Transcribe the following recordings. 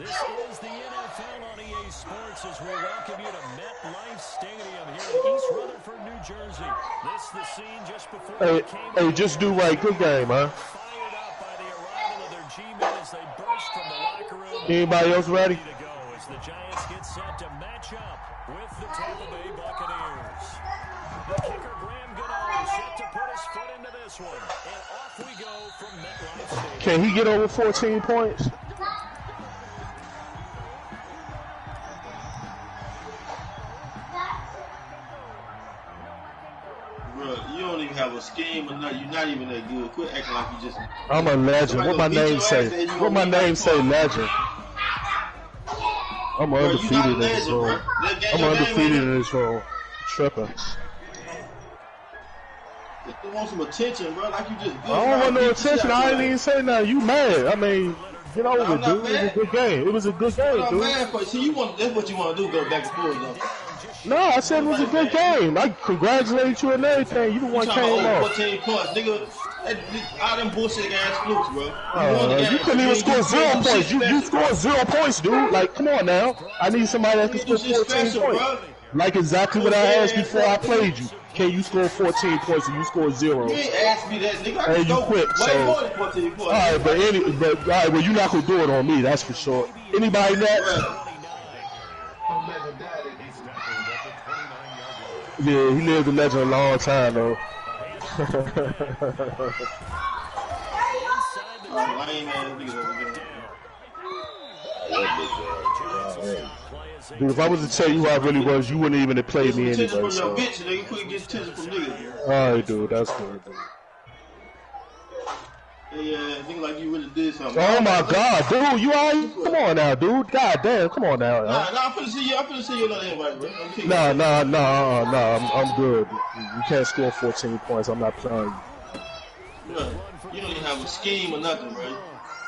This is the NFL on EA Sports as we welcome you to MetLife Stadium here in East Rutherford, New Jersey. This the scene just before Hey, just do right. Good game, man. Fired up by the arrival of their G-men as they burst from the locker room. Anybody else ready? To go as the Giants get set to match up with the Tampa Bay Buccaneers. The kicker Graham Gano set to put his foot into this one, and off we go from MetLife Stadium. Can he get over 14 points? You don't even have a scheme or nothing. You're not even that good. Quit acting like you just. I'm a legend. What my name say? What my name say? Legend. I'm undefeated in this role. I'm undefeated in this role. Tripping. You want some attention, bro? Like you just. I don't want no attention. I ain't even say nothing. You mad? I mean, get over it, dude. It was a good game. It was a good game, dude. Mad for. See, that's what you want to do. Go back and forth, though. No, I said it was a good game. I congratulate you and everything. You the one came off. 14 points, nigga. All them bullshit ass flukes, bro. You couldn't even score 0 points. You scored 0 points, dude. Like, come on now. I need somebody that can score 14 points. Like exactly what I asked before I played you. Can you score 14 points and you score 0? You ain't asked me that, nigga. And you quit. Way more than 14 points. All right, well, you're not gonna do it on me. That's for sure. Anybody next? Yeah, he lived the legend a long time, though. Dude, if I was to tell you who I really was, you wouldn't even have played me anyway. From so. your bitch, nigga. Quit getting attention from niggas. Alright, dude, that's good, dude. Yeah, nigga, like you really did something. Oh my God, dude, you alright? Come on now, dude. God damn, come on now. Nah, I'm finna see you. I'm finna see you another invite, bro. Nah, I'm good. You can't score 14 points. I'm not playing you. Bro, you don't even have a scheme or nothing, bro.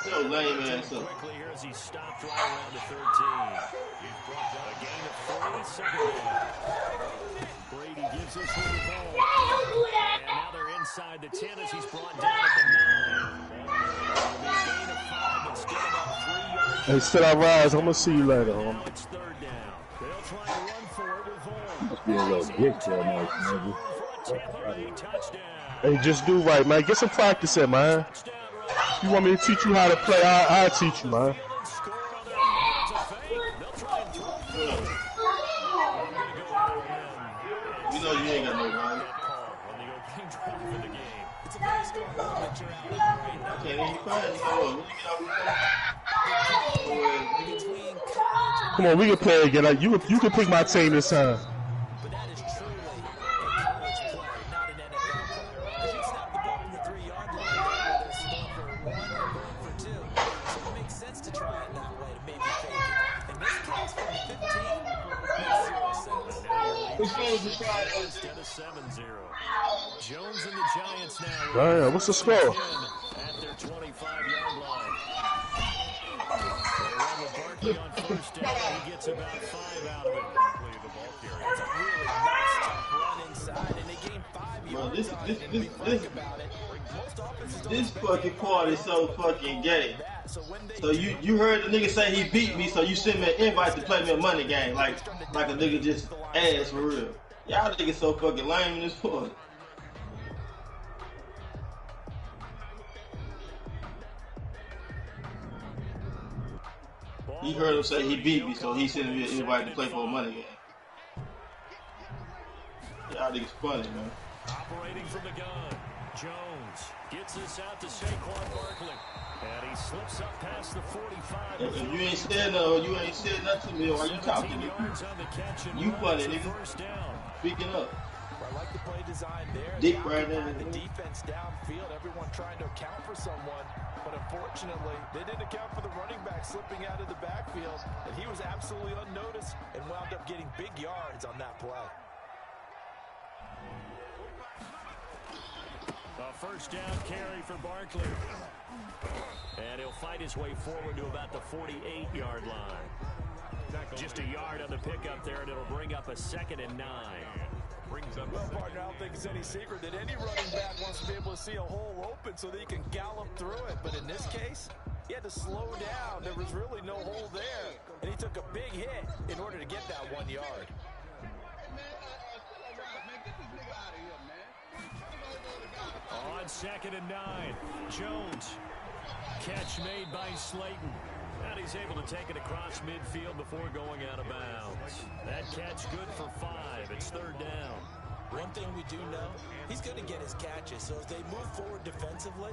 Yo, lame ass up. As he stopped right around the 13. A gain of 3, second down. Brady gives us the ball. And now they're inside the 10 as he's brought down at the 9. It'll be a gain of 5 and still about 3 yards. Hey, still I rise. I'm gonna see you later, homie. It's third down. They'll try to run for it with Vaughn. Must be a little dick there, nigga. Hey, just do right, man. Get some practice in, man. You want me to teach you how to play? I'll teach you, man. You know you ain't got no line. Come on, we can play again. You can pick my team this time. Instead of 7-0. Jones and the Giants now. Damn, what's the score? At their 25-yard line. They run with Barkley on first down. He gets about 5 out of it. The ball carrier. It's a really nice tough run inside, and they gain 5 yards. This fucking part is so fucking gay. So you heard the nigga say he beat me, so you sent me an invite to play me a money game, like a nigga just ass for real. Y'all niggas so fucking lame in this part. You heard him say he beat me, so he sent me an invite to play for a money game. Y'all niggas funny, man. Operating from the gun, Jones gets this out to Saquon Barkley. And he slips up past the 45. If you ain't said nothing, you ain't said nothing to me while you talking, nigga. You funny, nigga. Speaking up. I like the play design there. Dick right there. The defense downfield, everyone trying to account for someone. But unfortunately, they didn't account for the running back slipping out of the backfield. And he was absolutely unnoticed and wound up getting big yards on that play. A first down carry for Barkley. And he'll fight his way forward to about the 48-yard line. Just a yard on the pickup there, and it'll bring up a 2nd and 9. Well, partner, I don't think it's any secret that any running back wants to be able to see a hole open so that he can gallop through it. But in this case, He had to slow down. There was really no hole there. And he took a big hit in order to get that 1 yard. On 2nd and 9, Jones. Catch made by Slayton. And he's able to take it across midfield before going out of bounds. That catch good for 5. It's 3rd down. One thing we do know, he's going to get his catches. So as they move forward defensively,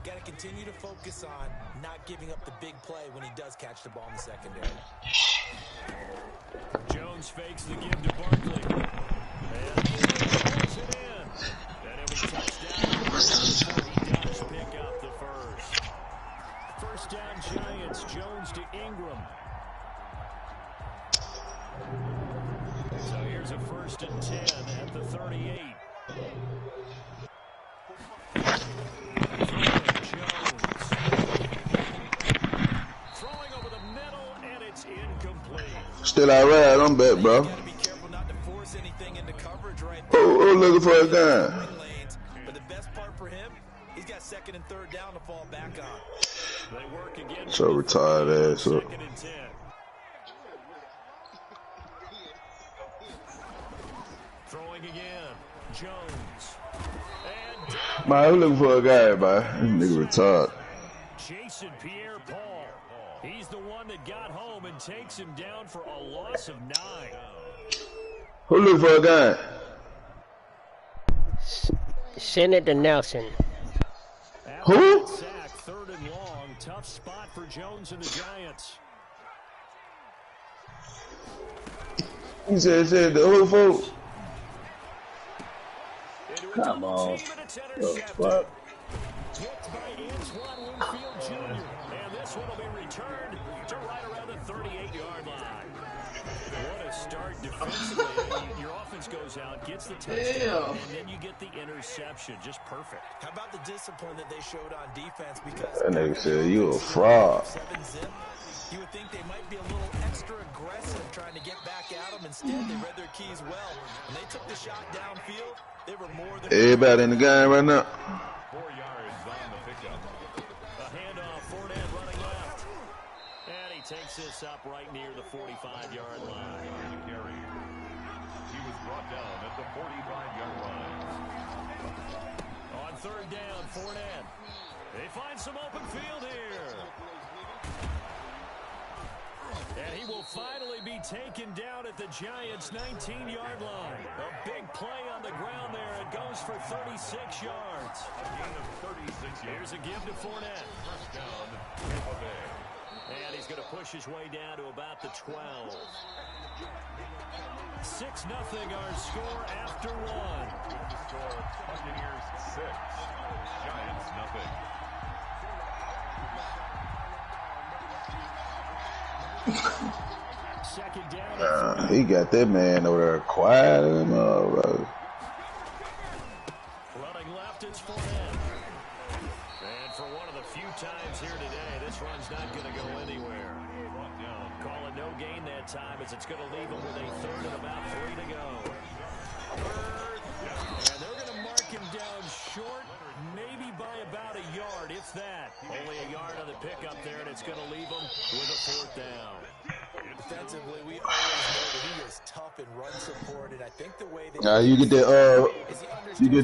got to continue to focus on not giving up the big play when he does catch the ball in the secondary. Jones fakes the give to Barkley. And he pulls it in. And he'll be touchdown. He does pick up the first. First down Giants. Jones to Ingram. So here's a 1st and 10 at the 38. Jones. Throwing over the middle, and it's incomplete. Still all right. I'm back, bro. Got to be careful not to force anything into coverage right Oh, looking for a gun. But the best part for him, he's got 2nd and 3rd down to fall back on. They work again. So retired ass up. 2nd and 10. Throwing again. Jones. And Man, who looking for a guy, man? This nigga retarded. Jason Pierre-Paul. He's the one that got home and takes him down for a loss of 9. Who looking for a guy? Send it to Nelson. Who? Sack, 3rd and long. Tough spot for Jones and the Giants. He said the whole folks. Come on. Hit by Antoine Winfield Jr. And this one will be returned to right around the 38-yard line. What a start defensively. Your offense goes out, gets the touchdown, and then you get the interception. Just perfect. How about the discipline that they showed on defense? Because That nigga said you a fraud. 7-zip, you would think they might be a little extra aggressive trying to get back at them. Instead, they read their keys well. When they took the shot downfield, they were more than... Everybody in the game right now. 4 yards on the pickup. A handoff, Fournette running left. And he takes this up right near the 45-yard line. He was brought down at the 45-yard line. On 3rd down, Fournette. They find some open field here. And he will finally be taken down at the Giants' 19-yard line. A big play on the ground there. It goes for 36 yards. A gain of 36 yards. Here's a give to Fournette. First down, Tampa Bay. And he's going to push his way down to about the 12. 6-0 our score after 1. With the score, Buccaneers 6, Giants 0. Second down. He got that man over there quiet and bro. Running left, it's Fournette. And for one of the few times here today, this run's not going to go anywhere. Calling no gain that time as it's going to leave him with a 3rd and about 3 to go. And they're going to mark him down short, maybe by about a yard, if that. Only a yard on the pickup there, and it's going to leave him with a 4th down. Defensively, we always know that he is tough and run support, and I think the way that You get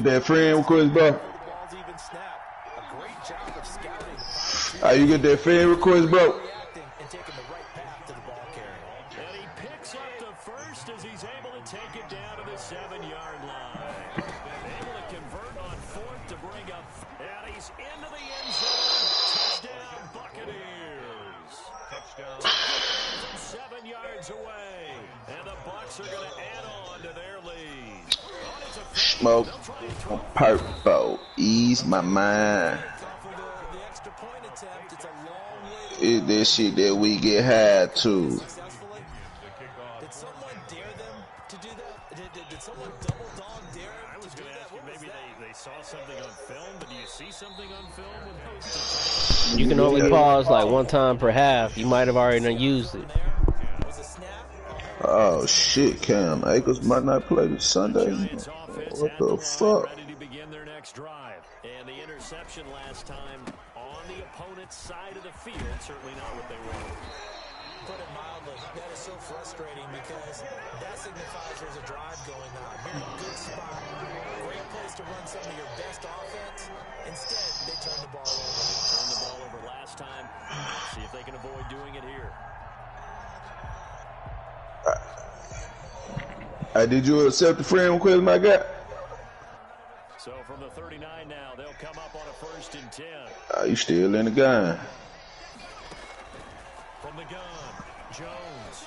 that friend request, bro. the ball's even snap. A great job of scouting. You get that friend request, bro. Reacting and taking the right path to the ball carrier. And he picks up the first as he's able to take it down to the 7-yard line. Able to convert on 4th to bring up, and he's into the end zone. Touchdown, Buccaneers. Touchdown. From 7 yards away, and the Bucs are going to add on to their lead. Smoke purple, ease my mind. The extra point attempt, it's a long way. It's that shit that we get high to. Successfully. Did someone dare them to do that? Did someone double dog dare I was to do going to that? ask you, What was maybe that? they saw something on film, but do you see something on film with those? You can only pause like one time per half. You might have already done used it. Was a snap? Oh shit, Cam Akers might not play this Sunday. Giants offense What at the line, fuck? ready to begin their next drive. And the interception last time on the opponent opponent's side of the field. Certainly not what they want. Put it mildly, that is so frustrating because that signifies there's a drive going on. You're in a good spot. Great place to run some of your best offense. Instead, they turn the ball over. Turned the ball over last time. See if they can avoid doing it here. Did you accept the friend request I got? So from the 39 now, they'll come up on a 1st and 10. You still in the gun. From the gun, Jones.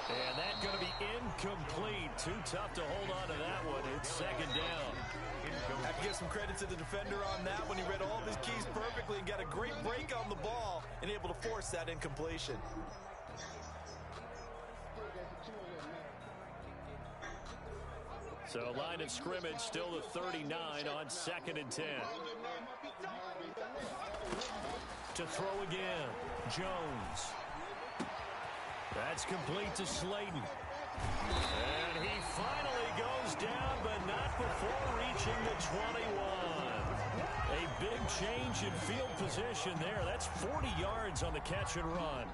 And that's going to be incomplete. Too tough to hold on to that one. It's 2nd down. I have to give some credit to the defender on that one. He read all of his keys perfectly and got a great break on the ball and able to force that incompletion. So line of scrimmage still the 39 on 2nd and 10. To throw again, Jones. That's complete to Slayton. And he finally goes down, but not before reaching the 21. A big change in field position there. That's 40 yards on the catch and run.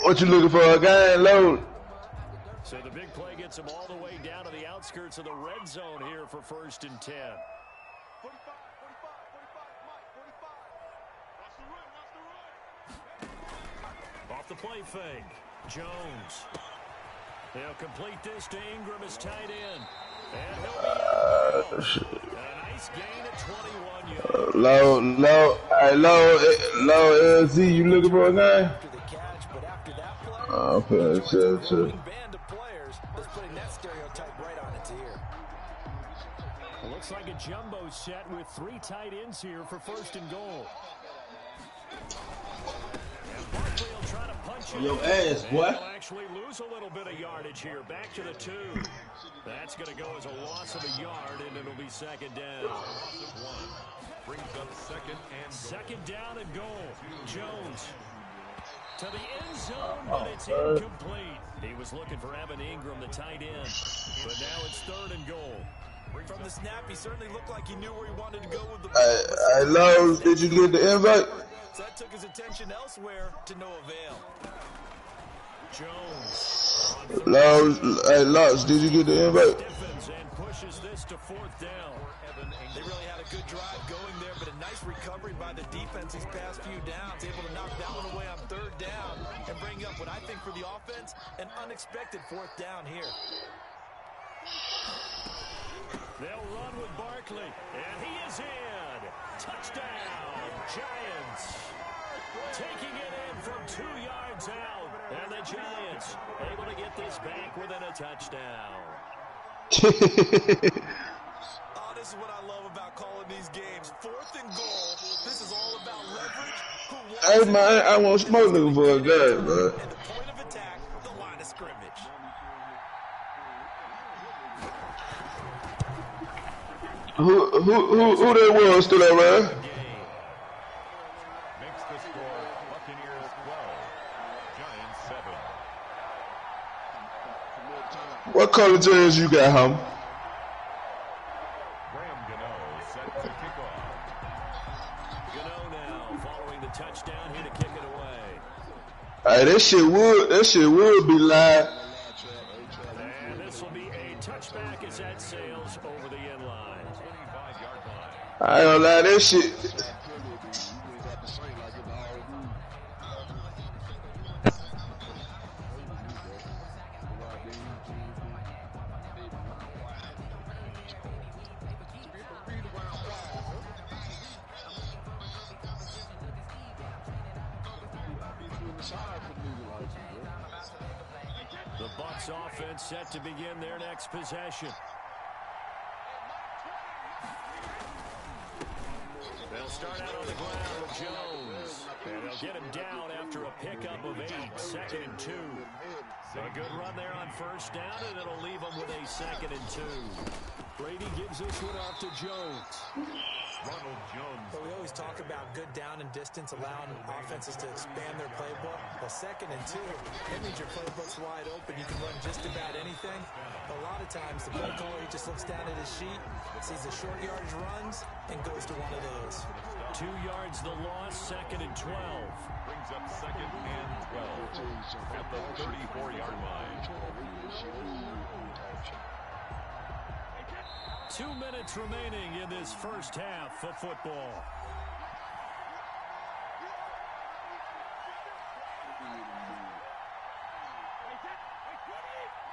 What you looking for? A guy ain't load. So the big play gets him all the way down to the outskirts of the red zone here for 1st and 10. Off the play fake, Jones. They'll complete this to Ingram as tight end. And he'll be out. A nice gain at 21 yards. Low, LZ, you looking for a guy? After the catch, but after that play, Okay, sure. band of players that's putting that stereotype right on its ear. It looks like a jumbo set with 3 tight ends here for 1st and goal. And Barkley will try to punch it. Your ass, boy. He'll actually lose a little bit of yardage here. Back to the 2. That's going to go as a loss of a yard, and it'll be 2nd down. Brings up 2nd down and goal. Jones to the end zone, but it's incomplete. He was looking for Evan Ingram, the tight end, but now it's 3rd and goal. From the snap, he certainly looked like he knew where he wanted to go with the Hey, Lowe's, did you get the invite? So that took his attention elsewhere to no avail. Jones. Lowe's, did you get the invite? Stiffens and pushes this to 4th down. They really had a good drive going there, but a nice recovery by the defense these past few downs, able to knock that one away on 3rd down and bring up what I think for the offense, an unexpected 4th down here. They'll run with Barkley, and he is in. Touchdown, Giants. Taking it in from 2 yards out, and the Giants able to get this back within a touchdown. Oh, this is what I love about calling these games. 4th and goal. This is all about leverage. Hey, man, I want smoke looking for a guy, bro. And the point of attack, the line of scrimmage. Who they was still around? Makes the score Buccaneers 12, Giants 7. What color jersey you got, home? Graham Gano set to kick off. Gano now following the touchdown here to kick it away. Hey, that shit would be live. And this will be a touchback as that sails over the end line. 25-yard line. I ain't gonna lie, that shit. The Bucs offense set to begin their next possession. They'll start out on the ground with Jones. And they'll get him down after a pickup of 8, 2nd and 2. A good run there on 1st down, and it'll leave them with a 2nd and 2. Brady gives this one off to Jones. Ronald Jones. But we always talk about good down and distance, allowing offenses to expand their playbook. Well, 2nd and 2, that means your playbook's wide open. You can run just about anything. But a lot of times, the play caller, he just looks down at his sheet, sees the short yardage runs, and goes to one of those. 2 yards the loss, 2nd and 12. Brings up 2nd and 12 at the 34-yard line. 2 minutes remaining in this first half of football.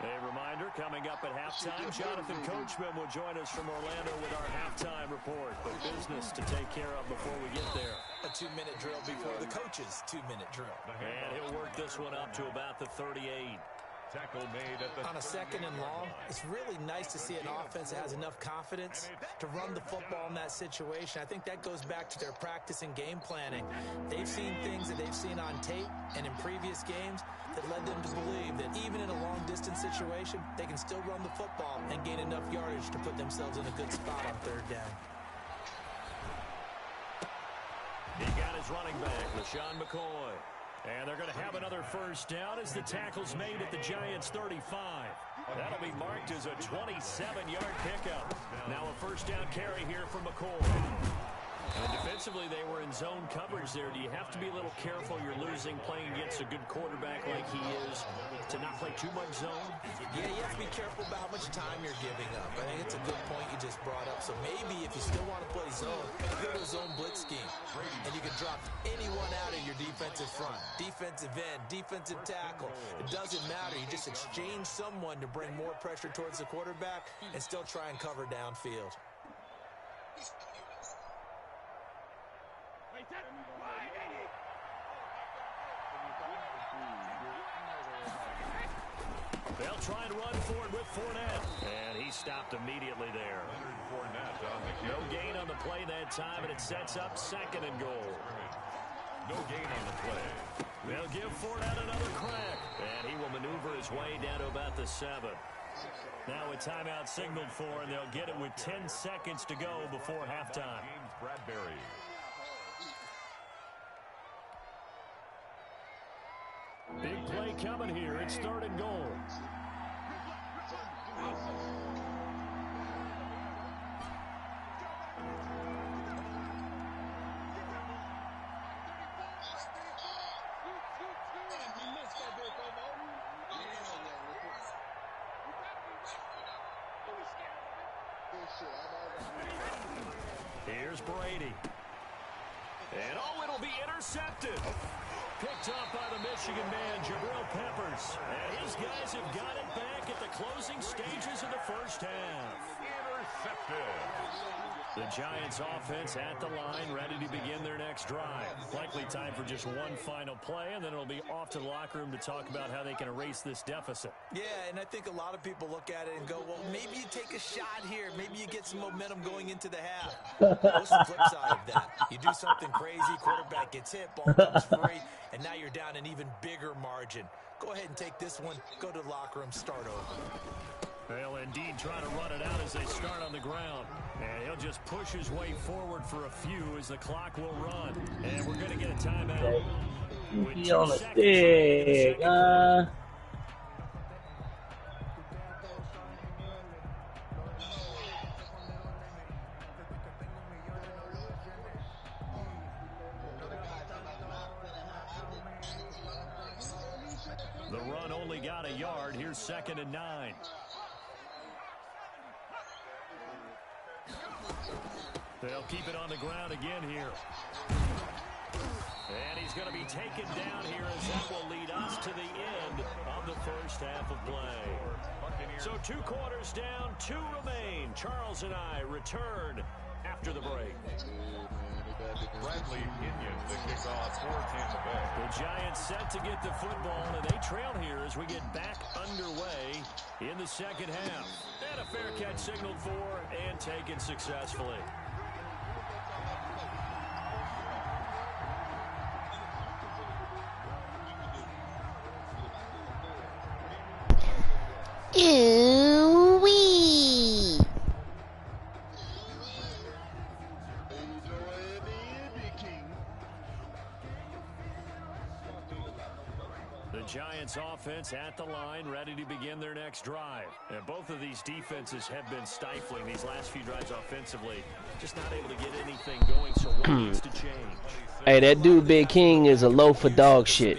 A reminder, coming up at halftime, Jonathan Coachman will join us from Orlando with our halftime report. But business to take care of before we get there. A 2-minute drill before the coach's 2-minute drill. And he'll work this one up to about the 38. Tackle made at the on a 2nd and long, it's really nice to see an offense that has enough confidence to run the football in that situation. I think that goes back to their practice and game planning. They've seen things that they've seen on tape and in previous games that led them to believe that even in a long-distance situation, they can still run the football and gain enough yardage to put themselves in a good spot on 3rd down. He got his running back, LaShawn McCoy. And they're going to have another first down as the tackle's made at the Giants' 35. That'll be marked as a 27-yard pickup. Now a first down carry here from McCoy. And defensively, they were in zone coverage there. Do you have to be a little careful? You're losing playing against a good quarterback like he is to not play too much zone? Yeah, you have to be careful about how much time you're giving up. I think it's a good point you just brought up. So maybe if you still want to play zone, go to a zone blitz scheme. And you can drop anyone out of your defensive front. Defensive end, defensive tackle. It doesn't matter. You just exchange someone to bring more pressure towards the quarterback and still try and cover downfield. They'll try and run for it with Fournette. And he stopped immediately there. No gain on the play that time, and it sets up 2nd and goal. No gain on the play. They'll give Fournette another crack. And he will maneuver his way down to about the 7. Now a timeout signaled for, and they'll get it with 10 seconds to go before halftime. James Bradbury. Big play coming here. It's 3rd and goal. Here's Brady. And it'll be intercepted. Picked off by the Michigan man, Jabril Peppers. And his guys have got it back at the closing stages of the first half. Intercepted. The Giants offense at the line, ready to begin their next drive. Likely time for just one final play, and then it'll be off to the locker room to talk about how they can erase this deficit. Yeah, and I think a lot of people look at it and go, well, maybe you take a shot here. Maybe you get some momentum going into the half. What's the flip side of that? You do something crazy, quarterback gets hit, ball comes free, and now you're down an even bigger margin. Go ahead and take this one, go to the locker room, start over. They'll indeed try to run it out as they start on the ground. And he'll just push his way forward for a few as the clock will run. And we're going to get a timeout. He on a stick. The run only got a yard. Here's 2nd and 9. They'll keep it on the ground again here. And he's going to be taken down here as that will lead us to the end of the first half of play. So 2 quarters down, 2 remain. Charles and I return after the break. Bradley Pinion, the kickoff for Tampa Bay. The Giants set to get the football, and they trail here as we get back underway in the second half. And a fair catch signaled for and taken successfully. Ooh-wee. Giants offense at the line, ready to begin their next drive. And both of these defenses have been stifling these last few drives offensively. Just not able to get anything going, so what needs to change? Hey, that dude Big King is a loaf of dog shit.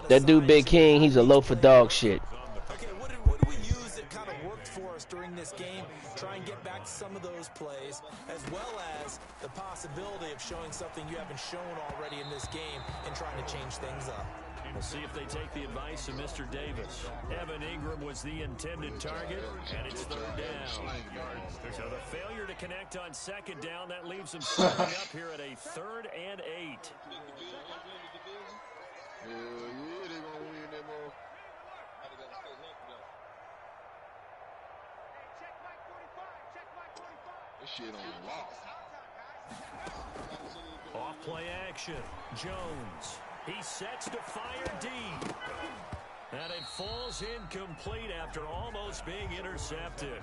That dude Big King, he's a loaf of dog shit. Okay, what do we use that kind of worked for us during this game? Try and get back to some of those plays, as well as the possibility of showing something you haven't shown already in this game and trying to change things up. We'll see if they take the advice of Mr. Davis. Evan Ingram was the intended target, and it's third down. So the failure to connect on second down, that leaves them starting up here at a 3rd and 8. Off play action. Jones. He sets to fire deep. And it falls incomplete after almost being intercepted.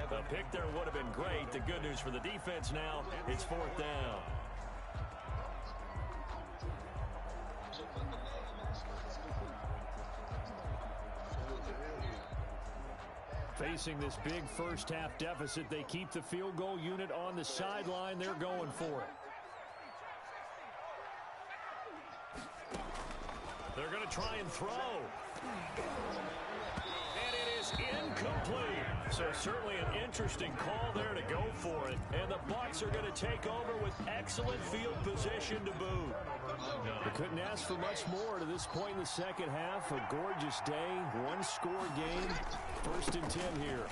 The pick there would have been great. The good news for the defense now, it's 4th down. Facing this big first half deficit, they keep the field goal unit on the sideline. They're going for it. They're going to try and throw. And it is incomplete. So certainly an interesting call there to go for it. And the Bucs are going to take over with excellent field position to boot. They couldn't ask for much more to this point in the second half. A gorgeous day, one-score game. 1st and 10 here.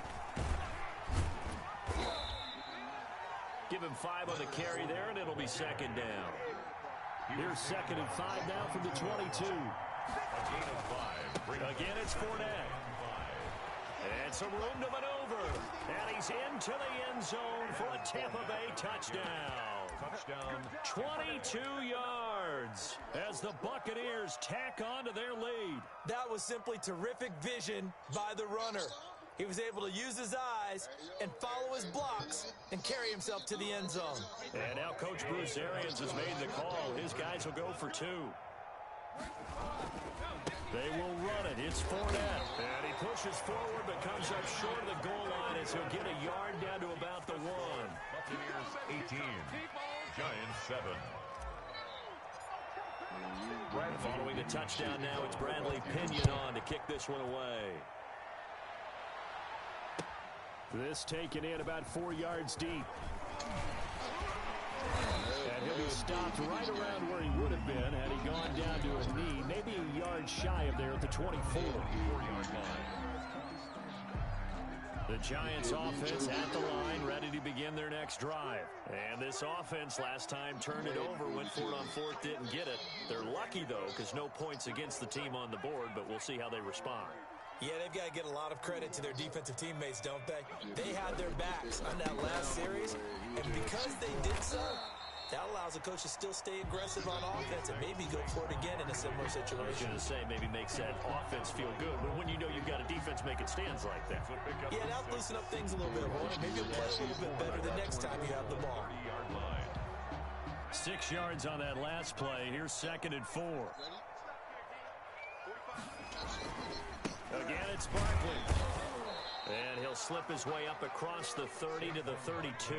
Give him 5 on the carry there, and it'll be 2nd down. Here's 2nd and 5 now from the 22. Again, it's Fournette. And some room to maneuver. And he's into the end zone for a Tampa Bay touchdown. 22 yards as the Buccaneers tack on to their lead. That was simply terrific vision by the runner. He was able to use his eyes and follow his blocks and carry himself to the end zone. And now Coach Bruce Arians has made the call. His guys will go for 2. They will run it. It's Fournette. And he pushes forward but comes up short of the goal line as he'll get a yard down to about the 1. Buccaneers 18, Giants 7. Following the touchdown now, it's Bradley Pinion on to kick this one away. This taken in about 4 yards deep. And he'll be stopped right around where he would have been had he gone down to a knee, maybe a yard shy of there at the 24-yard line. The Giants offense at the line, ready to begin their next drive. And this offense last time turned it over, went for it on 4th, didn't get it. They're lucky, though, because no points against the team on the board, but we'll see how they respond. Yeah, they've got to get a lot of credit to their defensive teammates, don't they? They had their backs on that last series, and because they did so, that allows the coach to still stay aggressive on offense and maybe go for it again in a similar situation. I was going to say maybe makes that offense feel good, but when you know you've got a defense making stands like that. Yeah, that'll loosen up things a little bit, Roy. Maybe you'll play a little bit better the next time you have the ball. 6 yards on that last play. Here's 2nd and 4. Again, it's Barkley. And he'll slip his way up across the 30 to the 32.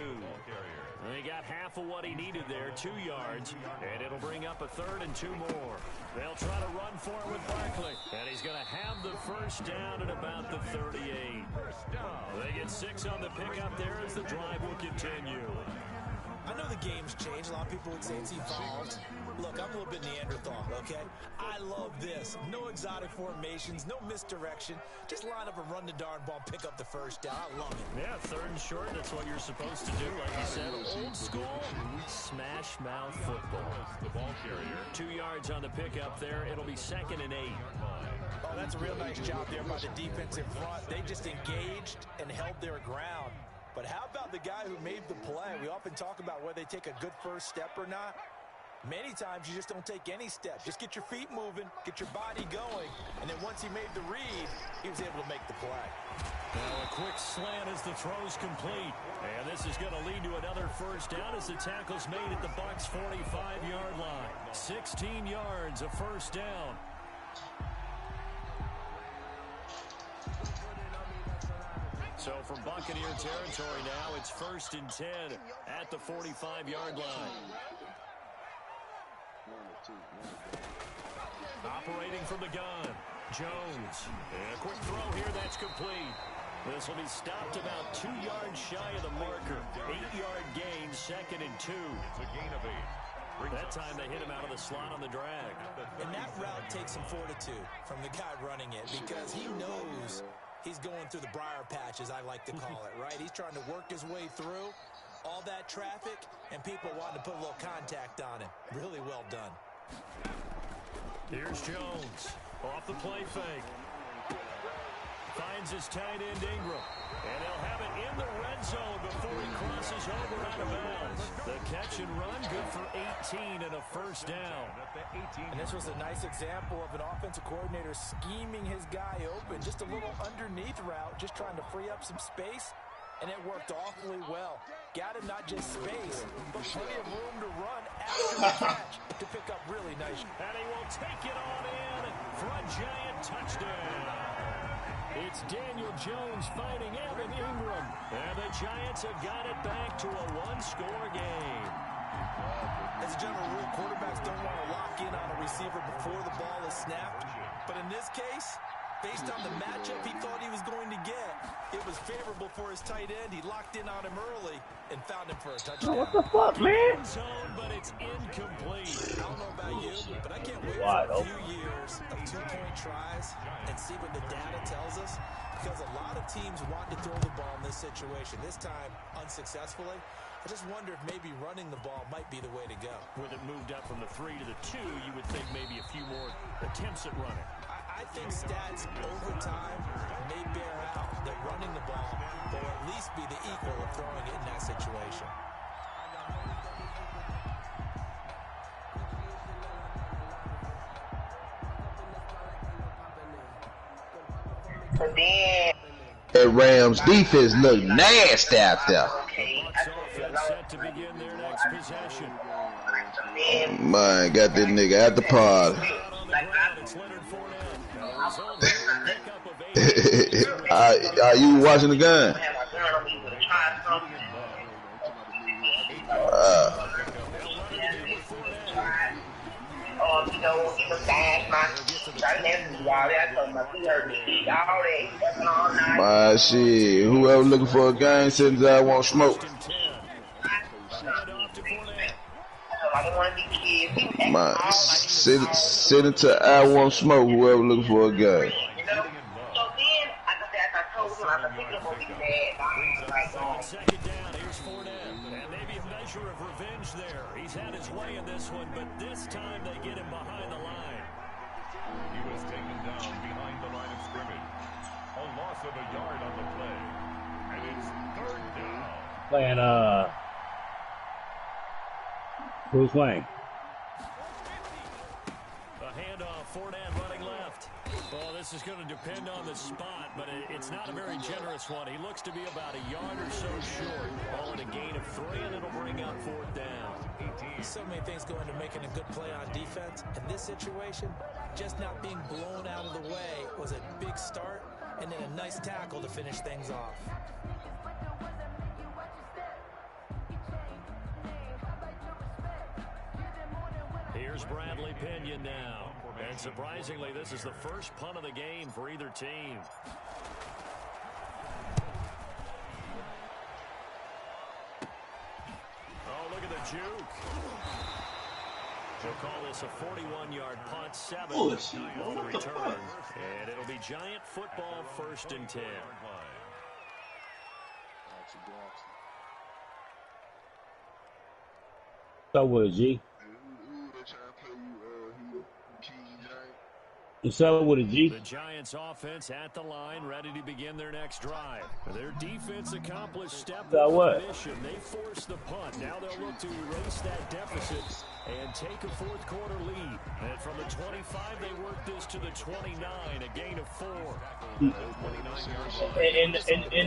He got half of what he needed there, 2 yards, and it'll bring up a 3rd and 2 more. They'll try to run for it with Barkley, and he's going to have the 1st down at about the 38. They get 6 on the pickup there as the drive will continue. I know the game's changed. A lot of people would say it's evolved. Look, I'm a little bit Neanderthal, okay? I love this. No exotic formations, no misdirection. Just line up and run the darn ball, pick up the 1st down. I love it. Yeah, 3rd and short, that's what you're supposed to do. Like you said, old school smash mouth football. The ball carrier. 2 yards on the pickup there. It'll be 2nd and 8. Oh, that's a real nice job there by the defensive front. They just engaged and held their ground. But how about the guy who made the play? We often talk about whether they take a good 1st step or not. Many times you just don't take any step. Just get your feet moving, get your body going, and then once he made the read, he was able to make the play. Now a quick slant as the throw's complete. And this is going to lead to another 1st down as the tackle's made at the Bucs' 45-yard line. 16 yards, a 1st down. So from Buccaneer territory now, it's 1st and 10 at the 45-yard line. Operating from the gun, Jones. And a quick throw here, that's complete. This will be stopped about 2 yards shy of the marker. 8-yard gain, 2nd and 2. It's a gain of 8. That time they hit him out of the slot on the drag. And that route takes some fortitude from the guy running it because he knows he's going through the briar patch, as I like to call it, right? He's trying to work his way through all that traffic and people wanting to put a little contact on him. Really well done. Here's Jones off the play fake. Finds his tight end Ingram. And he'll have it in the red zone before he crosses over out of bounds. The catch and run good for 18 and a first down. And this was a nice example of an offensive coordinator scheming his guy open. Just a little underneath route, just trying to free up some space. And it worked awfully well. Got him not just space, but plenty of room to run after the catch to pick up really nice. And he will take it on in for a giant touchdown. It's Daniel Jones fighting Evan Ingram. And the Giants have got it back to a one-score game. As a general rule, quarterbacks don't want to lock in on a receiver before the ball is snapped. But in this case, based on the matchup he thought he was going to get, it was favorable for his tight end. He locked in on him early and found him for a touchdown. What the fuck, man? Zone, but it's incomplete. I don't know about you, but I can't wait for a few years of two-point tries and see what the data tells us, because a lot of teams want to throw the ball in this situation. This time, unsuccessfully. I just wonder if maybe running the ball might be the way to go. With it moved up from the 3 to the 2, you would think maybe a few more attempts at running. I think stats over time may bear out that running the ball will at least be the equal of throwing it in that situation. That Rams defense look nasty out there. Set to begin their next possession. Man, got this nigga at the pod. Are you watching the gun? My shit, whoever looking for a game says I want smoke. My sit until I want smoke, whoever looking for a game. Second down, here's Fournette. And maybe a measure of revenge there. He's had his way in this one, but this time they get him behind the line. He was taken down behind the line of scrimmage. A loss of a yard on the play. And it's 3rd down. Playing, Bruce Wayne. A handoff, Fournette running left. Well, this is going to depend on the spot, but it's not a very generous one. He looks to be about a yard or so short. Ball in a gain of 3, and it'll bring out 4th down. So many things go into making a good play on defense. In this situation, just not being blown out of the way was a big start, and then a nice tackle to finish things off. Here's Bradley Pinion now. And surprisingly, this is the first punt of the game for either team. Oh, look at the juke. They'll call this a 41-yard punt, 7 on the return. And it'll be Giant football, 1st and 10. So what, G? What's up with a G? The Giants offense at the line, ready to begin their next drive. Their defense accomplished step one mission. They forced the punt. Now they'll look to erase that deficit and take a fourth quarter lead. And from the 25, they work this to the 29, a gain of 4. In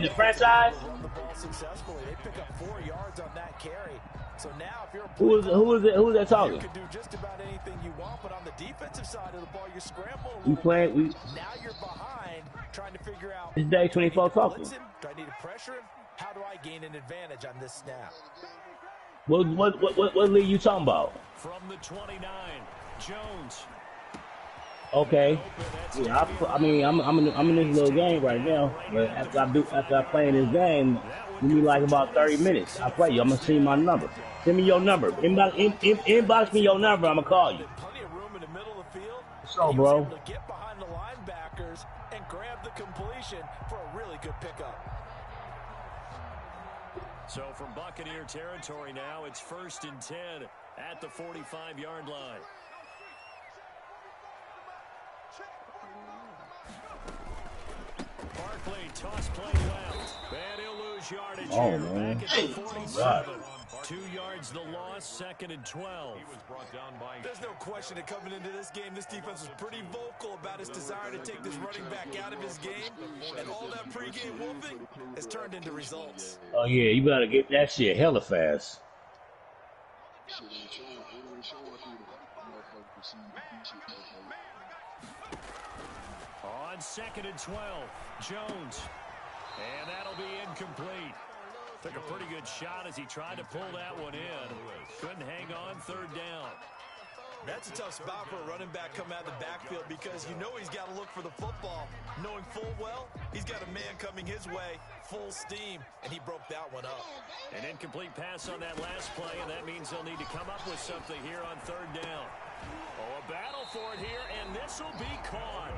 the franchise? Run the ball successfully. They pick up 4 yards on that carry. So now, if you're a Who is that talking? you can do just about anything you want, but on the defensive side of the ball, you're scrambling a We little playing. bit. Now you're behind, trying to figure out. It's day 24 talking. Do I need to pressure him? How do I gain an advantage on this snap? What league you talking about? From the 29, Jones. Okay. Yeah, I mean, I'm in this little game right now. But after I play in this game, give me like about 30 minutes. I play you. I'm gonna see my number. Send me your number. Inbox me your number. I'm gonna call you. Plenty of room in the middle of the field. So, He bro. was able to get behind the linebackers and grab the completion for a really good pickup. So from Buccaneer territory now, it's 1st and 10 at the 45-yard line. Barkley, toss play left. And he'll lose yardage here. Man. Back at the 47. 2 yards the loss, 2nd and 12. There's no question that coming into this game, this defense was pretty vocal about his desire to take this running back out of his game. And all that pregame wolfing has turned into results. Oh yeah, you better get that shit hella fast. On 2nd and 12, Jones. And that'll be incomplete. Took a pretty good shot as he tried to pull that one in. Couldn't hang on 3rd down. That's a tough spot for a running back coming out of the backfield because you know he's got to look for the football, knowing full well he's got a man coming his way, full steam, and he broke that one up. An incomplete pass on that last play, and that means they'll need to come up with something here on 3rd down. Oh, a battle for it here, and this will be caught.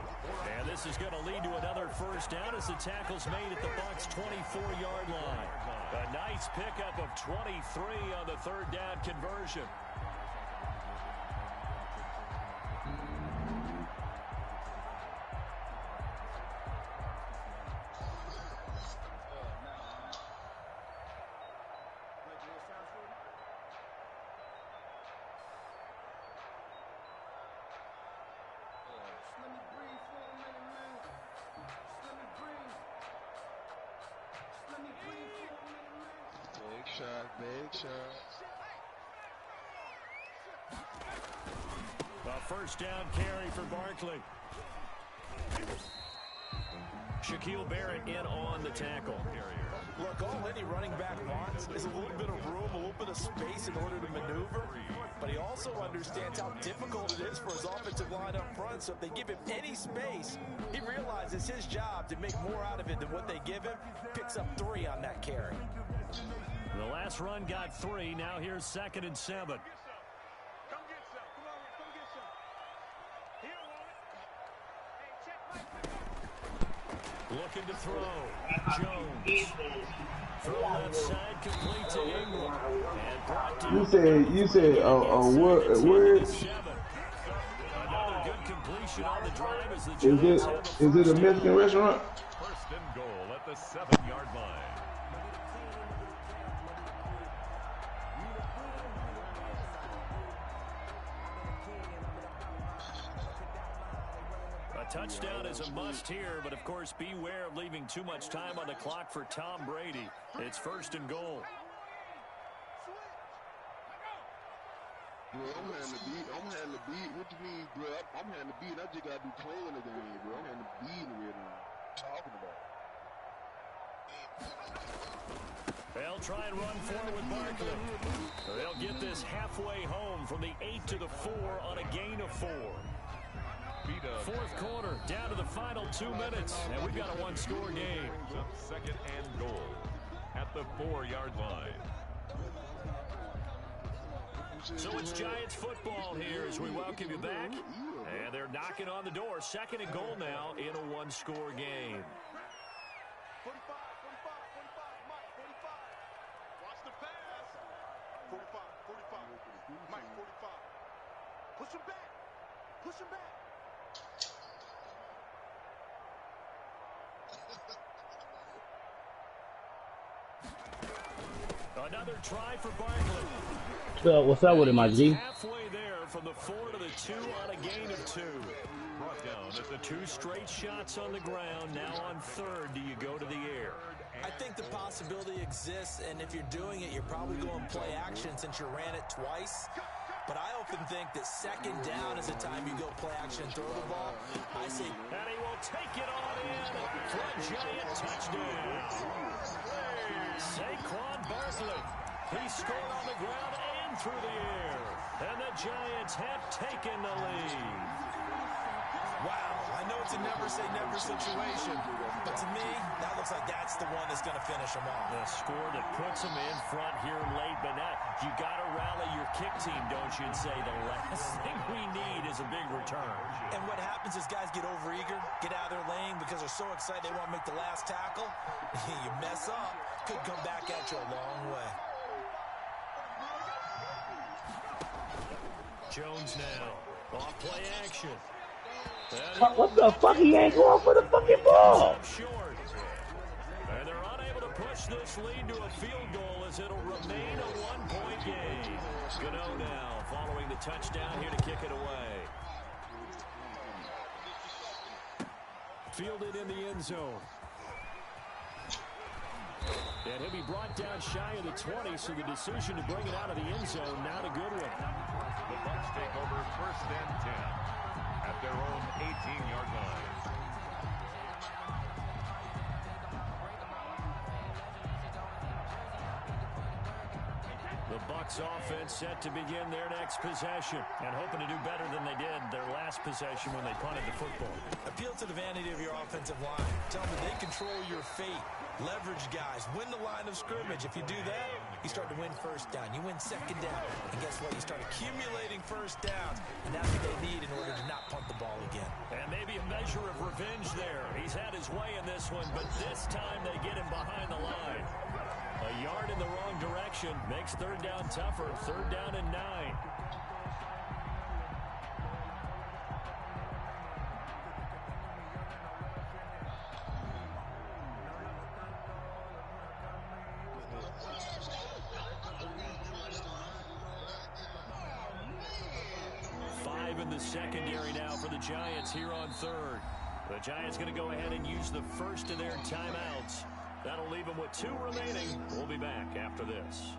And this is going to lead to another 1st down as the tackle's made at the Bucs' 24-yard line. A nice pickup of 23 on the 3rd down conversion. Big shot. A 1st down carry for Barkley. Shaquille Barrett in on the tackle. Look, all any running back wants is a little bit of room, a little bit of space in order to maneuver. But he also understands how difficult it is for his offensive line up front. So if they give him any space, he realizes his job to make more out of it than what they give him. Picks up 3 on that carry. The last run got 3. Now here's 2nd and 7. Looking to throw. Jones. Throw left side, complete to Ingram. And brought down. You said a word. Another good completion on the drive as the Giants Is it a Mexican restaurant? 1st and goal at the 7-yard line. Touchdown is a must here, but of course beware of leaving too much time on the clock for Tom Brady. It's 1st and goal. Bro, I'm having the beat. What you mean, bro? I'm having the beat. I just gotta do playing the game, bro. I'm having the beat already. Talking about. They'll try and run forward with Barkley. They'll get this halfway home from the 8 to the 4 on a gain of 4. 4th quarter, down to the final 2 minutes, and we've got a 1-score game. 2nd and goal at the 4-yard line. So it's Giants football here as we welcome you back. And they're knocking on the door. 2nd and goal now in a 1-score game. 45, Mike, 45. Watch the pass. 45, Mike, 45. Push him back. Another try for Barkley. So what's up with it, my G? Halfway there from the 4 to the 2 on a gain of 2. Brought down at the 2 straight shots on the ground. Now on third, do you go to the air? I think the possibility exists, and if you're doing it, you're probably going play action since you ran it twice. But I often think that second down is the time you go play action and throw the ball. I say, and he will take it on in for a Giant touchdown. Saquon Barkley. He scored on the ground and through the air. And the Giants have taken the lead. Wow, I know it's a never-say-never situation, but to me, that looks like that's the one that's going to finish them off. The score that puts them in front here late, but now you got to rally your kick team, don't you, and say the last thing we need is a big return. And what happens is guys get overeager, get out of their lane because they're so excited they want to make the last tackle. You mess up, could come back at you a long way. Jones now, off play action. What the fuck? He ain't going for the fucking ball. Short. And they're unable to push this lead to a field goal as it'll remain a one-point game. Gano now following the touchdown here to kick it away. Fielded in the end zone. And he'll be brought down shy of the 20, so the decision to bring it out of the end zone, not a good one. The Bucs take over first and 10 at their own 18-yard line. The Bucs offense set to begin their next possession and hoping to do better than they did their last possession when they punted the football. Appeal to the vanity of your offensive line. Tell them they control your fate. Leverage guys. Win the line of scrimmage. If you do that, you start to win first down. You win second down. And guess what? You start accumulating first downs. And that's what they need in order to not punt the ball again. And maybe a measure of revenge there. He's had his way in this one, but this time they get him behind the line. A yard in the wrong direction makes third down tougher. Third down and 9. In the secondary now for the Giants here on third. The Giants going to go ahead and use the first of their timeouts. That'll leave them with 2 remaining. We'll be back after this.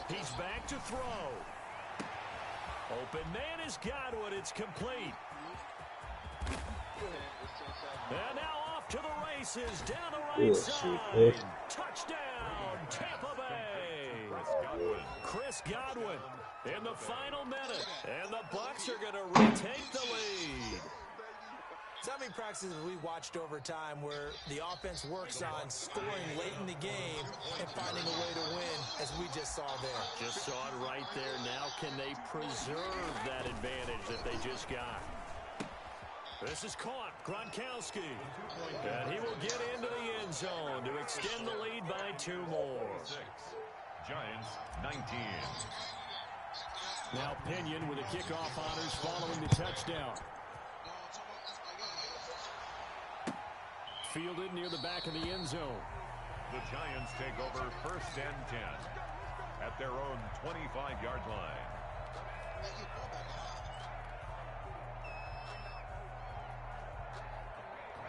He's back to throw. Open man is Godwin. It's complete. And now off to the races. Down the right side. Touchdown, Tampa Bay. Chris Godwin in the final minute. And the Bucs are going to retake the lead. So how many practices have we watched over time where the offense works on scoring late in the game and finding a way to win, as we just saw there? Just saw it right there. Now can they preserve that advantage that they just got? This is caught. Gronkowski. And he will get into the end zone to extend the lead by 2 more. Giants 19. Now Pinion with the kickoff honors following the touchdown. Fielded near the back of the end zone. The Giants take over first and 10 at their own 25-yard line.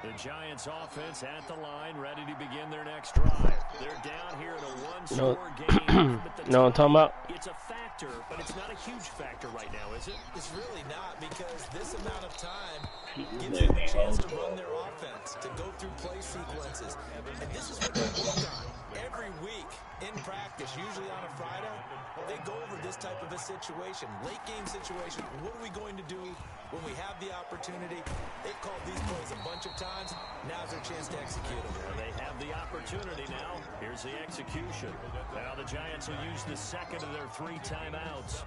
The Giants offense at the line, ready to begin their next drive. They're down here in a one-score game. No, I'm talking about. It's a factor, but it's not a huge factor right now, is it? It's really not, because this amount of time gives them a chance to run their offense, to go through play sequences. And this is what they work on every week in practice, usually on a Friday. They go over this type of a situation, late game situation. What are we going to do when we have the opportunity? They've called these plays a bunch of times. Now's their chance to execute them. Well, they have the opportunity now. Here's the execution. Now the Giants will use the second of their 3 timeouts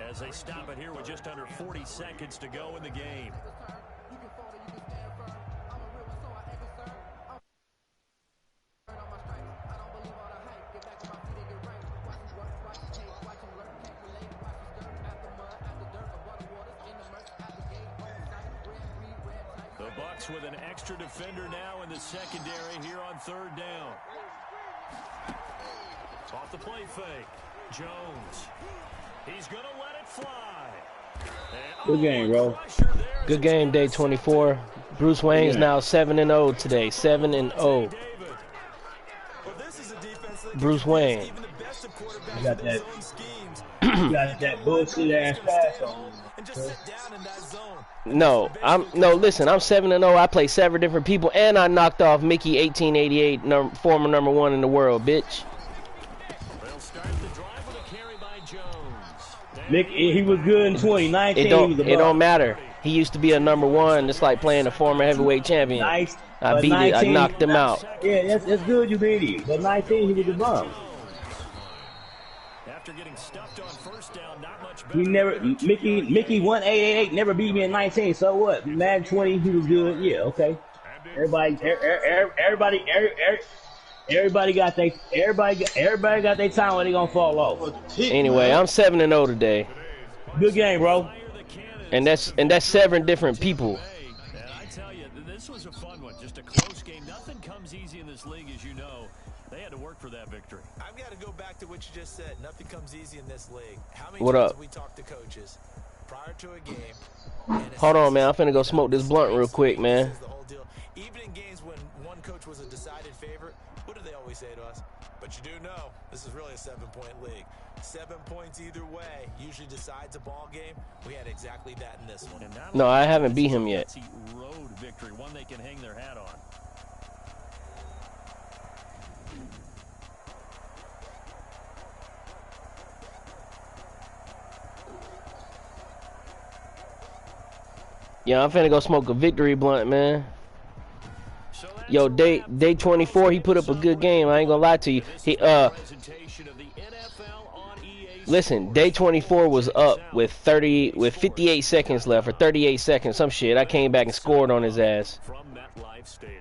as they stop it here with just under 40 seconds to go in the game. Bucks with an extra defender now in the secondary here on third down. Off the play fake. Jones. He's going to let it fly. Good game, bro. Good game, day 24. Bruce Wayne's now 7-0 today. 7-0. Bruce Wayne. You got that. You got that bullshit ass pass on. No, listen, I'm 7-0. I play 7 different people, and I knocked off Mickey 1888, former number 1 in the world, bitch. Mickey, he was good in 2019. It don't matter. He used to be a number 1. It's like playing a former heavyweight champion. Nice. I beat 19, it. I knocked him out. Yeah, that's good. You beat him. But 19, he was a bum. After getting stuffed on first down, not much better. He never. Mickey 1888 never beat me in 19. So what? Madden 20, he was good. Yeah, okay. Everybody got their time when they gonna fall off. Anyway, I'm 7-0 today. Good game, bro. And that's 7 different people. And I tell you, this was a fun one. Just a close game. Nothing comes easy in this league, as you know. They had to work for that victory. I've got to go back to what you just said. Nothing comes easy in this league. How many what times up? have we talked to coaches prior to a game? Hold on, man. I'm finna go smoke this blunt real quick, man. Even in games when one coach was a decided favorite, what do they always say to us? But you do know, this is really a 7-point league. 7 points either way usually decides a ball game. We had exactly that in this one. No, I haven't beat him yet. Road victory, one they can hang their hat on. Yeah, I'm finna go smoke a victory blunt, man. Yo, day 24, he put up a good game. I ain't gonna lie to you. Listen, day 24 was up with 58 seconds left, or 38 seconds, some shit. I came back and scored on his ass. From MetLife Stadium.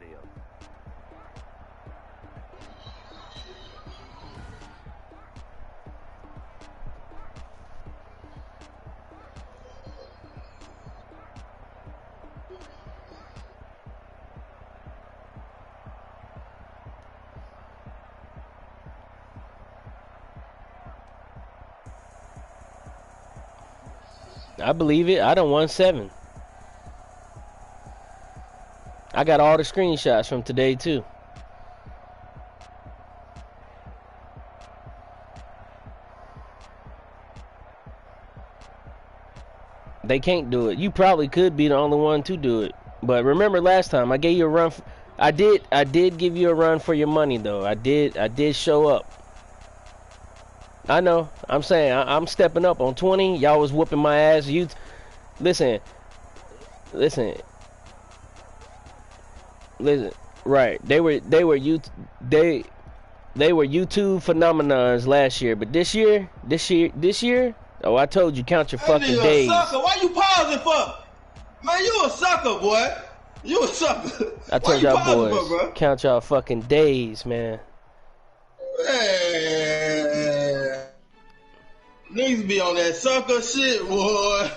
I believe it. I done won 7. I got all the screenshots from today too. They can't do it. You probably could be the only one to do it. But remember last time I gave you a run. I did give you a run for your money though. I did show up. I know. I'm saying I'm stepping up on 20. Y'all was whooping my ass. You listen. Right. They were YouTube phenomenons last year, but this year. Oh, I told you, count your fucking days. Sucker. Why you pausing for? Man, you a sucker, boy. You a sucker. I told y'all boys, count y'all fucking days, man. Man, niggas be on that sucker shit, boy.